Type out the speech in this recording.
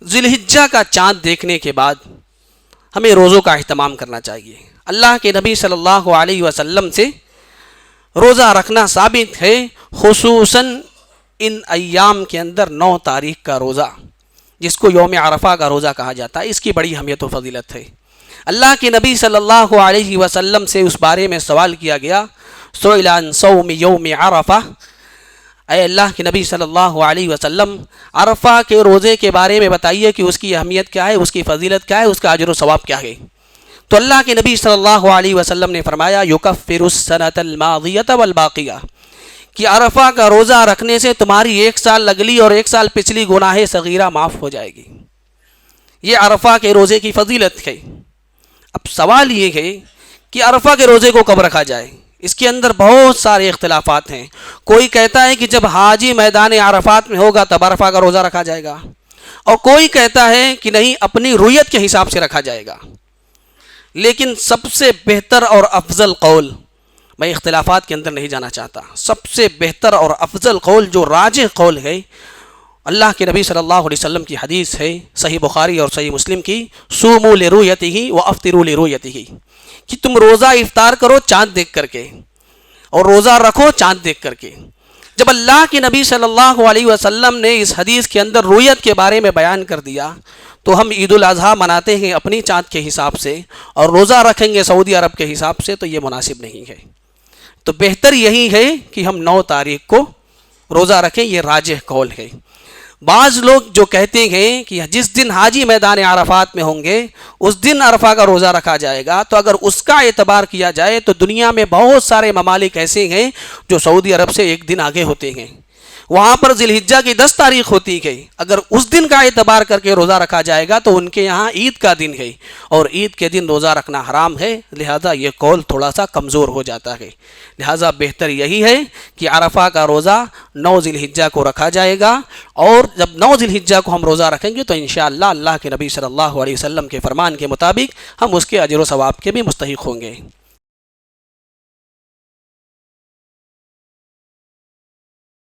ذی الحجہ کا چاند دیکھنے کے بعد ہمیں روزوں کا اہتمام کرنا چاہیے۔ اللہ کے نبی صلی اللہ علیہ وسلم سے روزہ رکھنا ثابت ہے، خصوصاً ان ایام کے اندر 9 تاریخ کا روزہ جس کو یوم عرفہ کا روزہ کہا جاتا ہے، اس کی بڑی اہمیت و فضیلت ہے۔ اللہ کے نبی صلی اللہ علیہ وسلم سے اس بارے میں سوال کیا گیا، سئل عن صوم یوم عرفہ، اے اللہ کے نبی صلی اللہ علیہ وسلم عرفہ کے روزے کے بارے میں بتائیے کہ اس کی اہمیت کیا ہے، اس کی فضیلت کیا ہے، اس کا اجر و ثواب کیا ہے۔ تو اللہ کے نبی صلی اللہ علیہ وسلم نے فرمایا، یکفر السنۃ الماضیۃ والباقیہ، کہ عرفہ کا روزہ رکھنے سے تمہاری 1 سال اگلی اور 1 سال پچھلی گناہ صغیرہ معاف ہو جائے گی۔ یہ عرفہ کے روزے کی فضیلت ہے۔ اب سوال یہ ہے کہ عرفہ کے روزے کو کب رکھا جائے؟ اس کے اندر بہت سارے اختلافات ہیں۔ کوئی کہتا ہے کہ جب حاجی میدان عرفات میں ہوگا تب عرفہ کا روزہ رکھا جائے گا، اور کوئی کہتا ہے کہ نہیں، اپنی رویت کے حساب سے رکھا جائے گا۔ لیکن سب سے بہتر اور افضل قول، میں اختلافات کے اندر نہیں جانا چاہتا، سب سے بہتر اور افضل قول جو راجح قول ہے، اللہ کے نبی صلی اللہ علیہ وسلم کی حدیث ہے صحیح بخاری اور صحیح مسلم کی، صوموا لرؤیتہ وافطروا لرؤیتہ، کہ تم روزہ افطار کرو چاند دیکھ کر کے اور روزہ رکھو چاند دیکھ کر کے۔ جب اللہ کے نبی صلی اللہ علیہ وسلم نے اس حدیث کے اندر رؤیت کے بارے میں بیان کر دیا تو ہم عید الاضحیٰ مناتے ہیں اپنی چاند کے حساب سے اور روزہ رکھیں گے سعودی عرب کے حساب سے، تو یہ مناسب نہیں ہے۔ تو بہتر یہی ہے کہ ہم 9 تاریخ کو روزہ رکھیں، یہ راجح قول ہے۔ بعض لوگ جو کہتے ہیں کہ جس دن حاجی میدان عرفات میں ہوں گے اس دن عرفہ کا روزہ رکھا جائے گا، تو اگر اس کا اعتبار کیا جائے تو دنیا میں بہت سارے ممالک ایسے ہیں جو سعودی عرب سے 1 دن آگے ہوتے ہیں، وہاں پر ذی الحجہ کی 10 تاریخ ہوتی ہے، اگر اس دن کا اعتبار کر کے روزہ رکھا جائے گا تو ان کے یہاں عید کا دن ہے اور عید کے دن روزہ رکھنا حرام ہے، لہذا یہ قول تھوڑا سا کمزور ہو جاتا ہے۔ لہذا بہتر یہی ہے کہ عرفہ کا روزہ 9 ذی الحجہ کو رکھا جائے گا، اور جب 9 ذی الحجہ کو ہم روزہ رکھیں گے تو انشاءاللہ اللہ کے نبی صلی اللہ علیہ وسلم کے فرمان کے مطابق ہم اس کے اجر و ثواب کے بھی مستحق ہوں گے۔